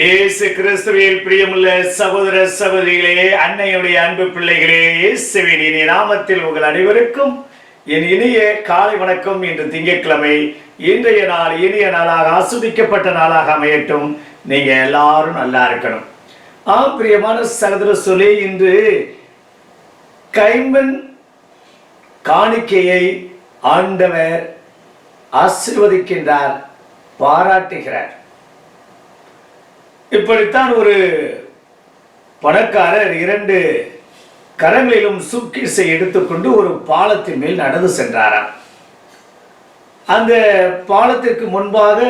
இயேசு கிறிஸ்துவில் பிரியமுள்ள சகோதர சகோதரிகளே, அன்னையுடைய அன்பு பிள்ளைகளே, இயேசுவின் இனிய நாமத்தில் உங்கள் அனைவருக்கும் என் இனிய காலை வணக்கம். இன்று திங்கட்கிழமை, இன்றைய நாள் இனிய நாளாக ஆஸ்வதிக்கப்பட்ட நாளாக அமையட்டும். நீங்க எல்லாரும் நல்லா இருக்கணும். பிரியமான சகோதர சொல்லி, இன்று கைம்பெண் காணிக்கையை ஆண்டவர் ஆசீர்வதிக்கின்றார், பாராட்டுகிறார். இப்படித்தான் ஒரு பணக்காரர் 2 கரங்களிலும் சூட்கேஸை எடுத்துக்கொண்டு ஒரு பாலத்தின் மேல் நடந்து சென்றாராம். அந்த பாலத்திற்கு முன்பாக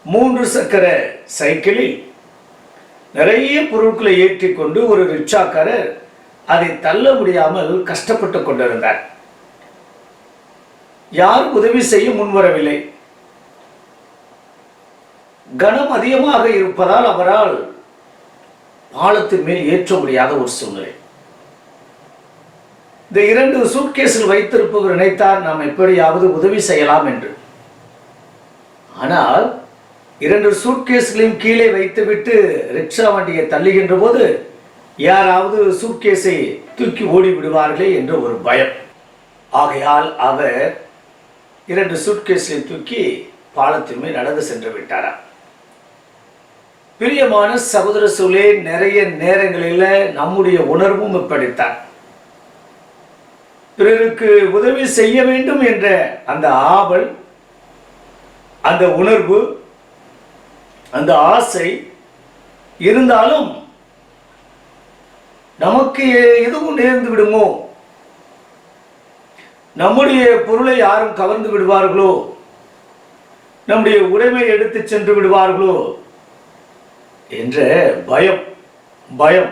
3 சக்கர சைக்கிளில் நிறைய பொருட்களை ஏற்றிக்கொண்டு ஒரு ரிக்ஷாக்காரர் அதை தள்ள முடியாமல் கஷ்டப்பட்டு கொண்டிருந்தார். யாரும் உதவி செய்ய முன்வரவில்லை. கனம் அதிகமாக இருப்பதால் அவரால் பாலத்தின் மேல் ஏற்ற முடியாத ஒரு சூழ்நிலை. இந்த 2 சூட்கேஸில் வைத்திருப்பவர் நினைத்தார், நாம் எப்படியாவது உதவி செய்யலாம் என்று. ஆனால் 2 சூட்கேஸ்களையும் கீழே வைத்துவிட்டு ரிக்ஷா வண்டியை தள்ளுகின்ற போது யாராவது சூட்கேஸை தூக்கி ஓடி விடுவார்களே என்ற ஒரு பயம். ஆகையால் அவர் 2 சூட்கேஸை தூக்கி பாலத்தின் மேல் நடந்து சென்று விட்டாராம். பிரியமான சகோதர சொல்லே, நிறைய நேரங்களில் நம்முடைய உணர்வும் இப்படித்தான். பிறருக்கு உதவி செய்ய வேண்டும் என்ற அந்த ஆவல், அந்த உணர்வு, அந்த ஆசை இருந்தாலும் நமக்கு எதுவும் நேர்ந்து விடுமோ, நம்முடைய பொருளை யாரும் கவர்ந்து விடுவார்களோ, நம்முடைய உடைமை எடுத்து சென்று விடுவார்களோ என்ற பயம்.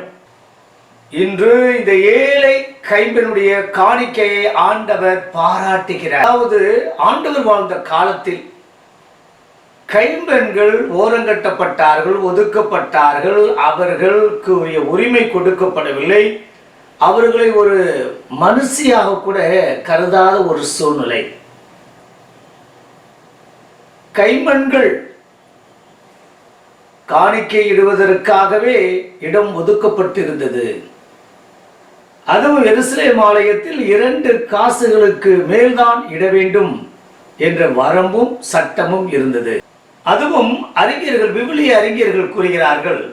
இன்று இந்த ஏழை கைம்பெண்ணுடைய காணிக்கையை ஆண்டவர் பாராட்டுகிறார். அதாவது ஆண்டவர் வாழ்ந்த காலத்தில் கைம்பெண்கள் ஓரங்கட்டப்பட்டார்கள், ஒதுக்கப்பட்டார்கள். அவர்களுக்கு உரிய உரிமை கொடுக்கப்படவில்லை. அவர்களை ஒரு மனுஷியாக கூட கருதாத ஒரு சூழ்நிலை. கைம்பெண்கள் காணிக்கை இடுவதற்காகவே இடம் ஒதுக்கப்பட்டிருந்தது. அதுவும் எருசலேம் ஆலயத்தில் 2 காசுகளுக்கு மேல்தான் இட வேண்டும் என்ற வரம்பும் சட்டமும் இருந்தது. அதுவும் அறிஞர்கள், விவிலிய அறிஞர்கள் கூறுகிறார்கள்,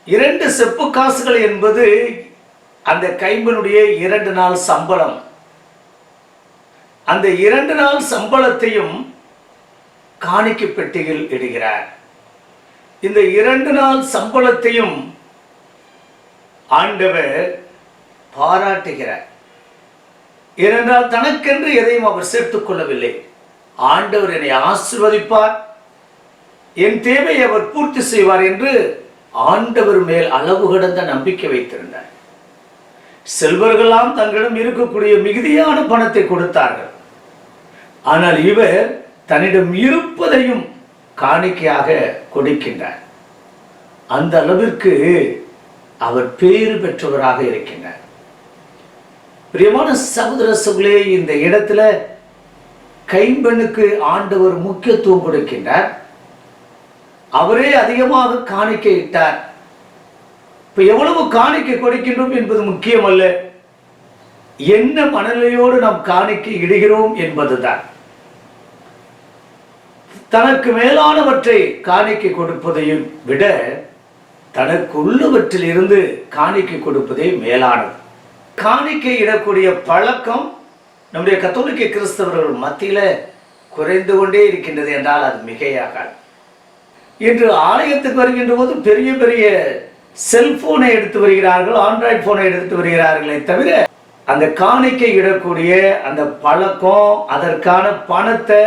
2 செப்பு காசுகள் என்பது அந்த கைம்பெண்ணுடைய 2 நாள் சம்பளம். அந்த 2 நாள் சம்பளத்தையும் காணிக்கை பெட்டியில் இடுகிறார். இந்த 2 நாள் சம்பளத்தையும் ஆண்டவர் பாராட்டுகிறார். ஏனென்றால் தனக்கென்று எதையும் அவர் சேர்த்துக் கொள்ளவில்லை. ஆண்டவர் என்னை ஆசீர்வதிப்பார், என் தேவையை அவர் பூர்த்தி செய்வார் என்று ஆண்டவர் மேல் அளவு கடந்த நம்பிக்கை வைத்திருந்தார். செல்வர்களெல்லாம் தங்களிடம் இருக்கக்கூடிய மிகுதியான பணத்தை கொடுத்தார்கள். ஆனால் இவர் தன்னிடம் இருப்பதையும் காணிக்கையாக கொடுக்கின்றார். அந்த அளவிற்கு அவர் பேறு பெற்றவராக இருக்கின்றார். பிரியமான சகோதர சகோதரே, இந்த இடத்துல கைம்பெண்ணுக்கு ஆண்டவர் முக்கியத்துவம் கொடுக்கின்றார். அவரே அதிகமாக காணிக்கை இட்டார். இப்ப எவ்வளவு காணிக்கை கொடுக்கின்றோம் என்பது முக்கியம் அல்ல, என்ன மனநிலையோடு நாம் காணிக்கை இடுகிறோம் என்பதுதான். தனக்கு மேலானவற்றை காணிக்கை கொடுப்பதையும் விட தனக்கு உள்ளவற்றில் இருந்து காணிக்கை கொடுப்பதே மேலானது. காணிக்கை இடக்கூடிய பழக்கம் நம்முடைய கத்தோலிக்க கிறிஸ்தவர்கள் மத்தியில குறைந்து கொண்டே இருக்கின்றது என்றால் அது மிகையாகாது. இன்று ஆலயத்துக்கு வருகின்ற போது பெரிய பெரிய செல்போனை எடுத்து வருகிறார்கள், ஆண்ட்ராய்டு போனை எடுத்து வருகிறார்களே தவிர அந்த காணிக்கை இடக்கூடிய அந்த பழக்கம், அதற்கான பணத்தை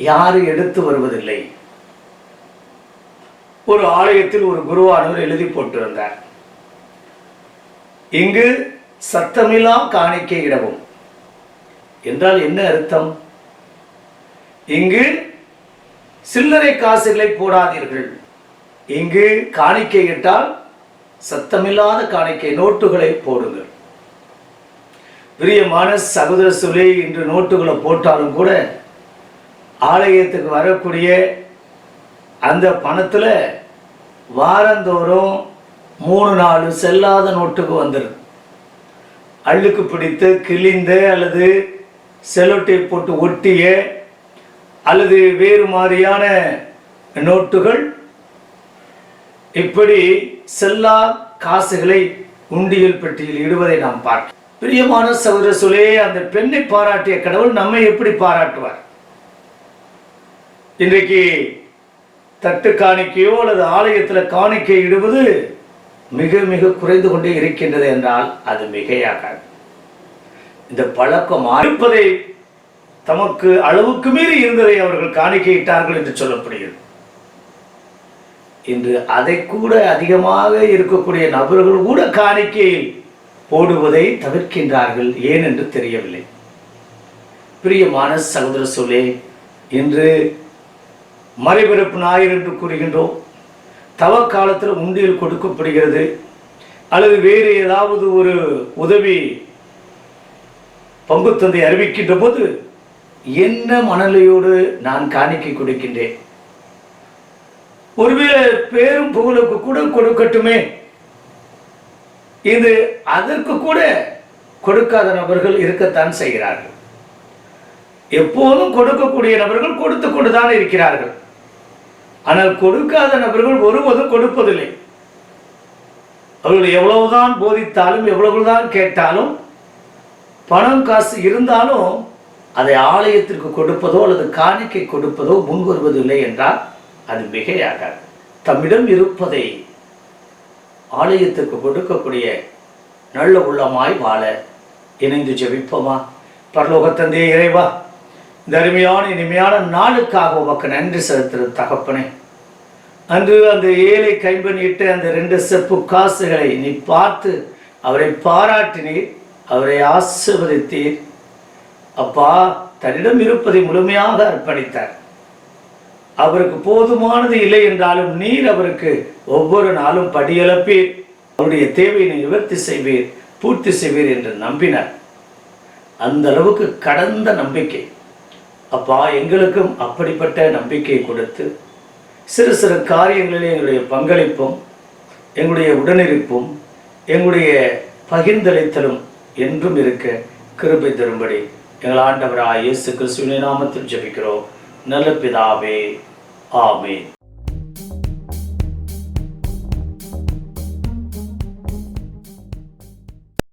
யாரும் எடுத்து வருவதில்லை. ஒரு ஆலயத்தில் ஒரு குருவானவர் எழுதி போட்டிருந்தார், இங்கு சத்தமில்லா காணிக்கை இடவும் என்றால் என்ன அர்த்தம்? இங்கு சில்லறை காசுகளை போடாதீர்கள், இங்கு காணிக்கை இட்டால் சத்தமில்லாத காணிக்கை நோட்டுகளை போடுங்கள். பிரியமான சகோதர சொல்லி, இன்று நோட்டுகளை போட்டாலும் கூட ஆலயத்துக்கு வரக்கூடிய அந்த பணத்தில் வாரந்தோறும் 3-4 செல்லாத நோட்டுக்கு வந்துடும். அள்ளுக்கு பிடித்த கிழிந்த அல்லது செலோட்டை போட்டு ஒட்டிய அல்லது வேறு மாதிரியான நோட்டுகள், இப்படி செல்லா காசுகளை உண்டியல் பெட்டியில் இடுவதை நாம் பார்க்கிறோம். பிரியமான சகோதர சொல்லே, அந்த பெண்ணை பாராட்டிய கடவுள் நம்மை எப்படி பாராட்டுவார்? இன்றைக்கு தட்டு காணிக்கையோ அல்லது ஆலயத்தில் காணிக்கை இடுவது மிக மிக குறைந்து கொண்டே இருக்கின்றது என்றால் அது மிகையாகாது. இந்த பழக்கம் இருப்பதை, தமக்கு அளவுக்கு மீறி இருந்ததை அவர்கள் காணிக்கையிட்டார்கள் என்று சொல்லப்படுகிறது. இன்று அதை கூட அதிகமாக இருக்கக்கூடிய நபர்கள் கூட காணிக்கையில் போடுவதை தவிர்க்கின்றார்கள். ஏன் என்று தெரியவில்லை. பிரியமான சகோதர சொல்லே, இன்று மறைபிறப்பு ஞாயிறு என்று கூறுகின்றோம். தவ காலத்தில் உண்டியல் கொடுக்கப்படுகிறது, அல்லது வேறு ஏதாவது ஒரு உதவி பங்கு தந்தை அறிவிக்கின்ற போது என்ன மனநிலையோடு நான் காணிக்கை கொடுக்கின்றேன்? ஒருவேளை பேரும் புகழுக்கு கூட கொடுக்கட்டுமே, இது அதற்கு கூட கொடுக்காத நபர்கள் இருக்கத்தான் செய்கிறார்கள். எப்போதும் கொடுக்கக்கூடிய நபர்கள் கொடுத்து கொண்டுதான் இருக்கிறார்கள். ஆனால் கொடுக்காத நபர்கள் ஒருவதும் கொடுப்பதில்லை. அவர்கள் எவ்வளவுதான் போதித்தாலும் எவ்வளவுதான் கேட்டாலும் பணம் காசு இருந்தாலும் அதை ஆலயத்திற்கு கொடுப்பதோ அல்லது காணிக்கை கொடுப்பதோ முன் வருவதில்லை என்றால் அது மிகையாகாது. தம்மிடம் இருப்பதை ஆலயத்திற்கு கொடுக்கக்கூடிய நல்ல உள்ளமாய் வாழ இணைந்து ஜெபிப்போமா? பரலோக தந்தையே இறைவா, இந்த அருமையான இனிமையான நாளுக்காக உமக்கு நன்றி செலுத்துகிற தகப்பனே. அன்று அந்த ஏழை கைம்பெண்ணிட்ட அந்த 2 செப்பு காசுகளை நீ பார்த்து அவரை பாராட்டினீர், அவரை ஆசீர்வதித்தீர். அப்பா, தன்னிடம் இருப்பதை முழுமையாக அர்ப்பணித்தார். அவருக்கு போதுமானது இல்லை என்றாலும் நீர் அவருக்கு ஒவ்வொரு நாளும் படியெழுப்பீர், அவருடைய தேவையை நிவர்த்தி செய்வீர், பூர்த்தி செய்வீர் என்று நம்பினார். அந்த அளவுக்கு கடந்த நம்பிக்கை. அப்பா, எங்களுக்கும் அப்படிப்பட்ட நம்பிக்கை கொடுத்து சிறு சிறு காரியங்களில் எங்களுடைய பங்களிப்பும் எங்களுடைய உடனிருப்பும் எங்களுடைய பகிர்ந்தளித்தலும் என்றும் இருக்க கிருபை தரும்படி எங்கள் ஆண்டவராகிய இயேசு கிறிஸ்துவின் நாமத்தில் ஜெபிக்கிறோம் நல்ல பிதாவே. ஆமென்.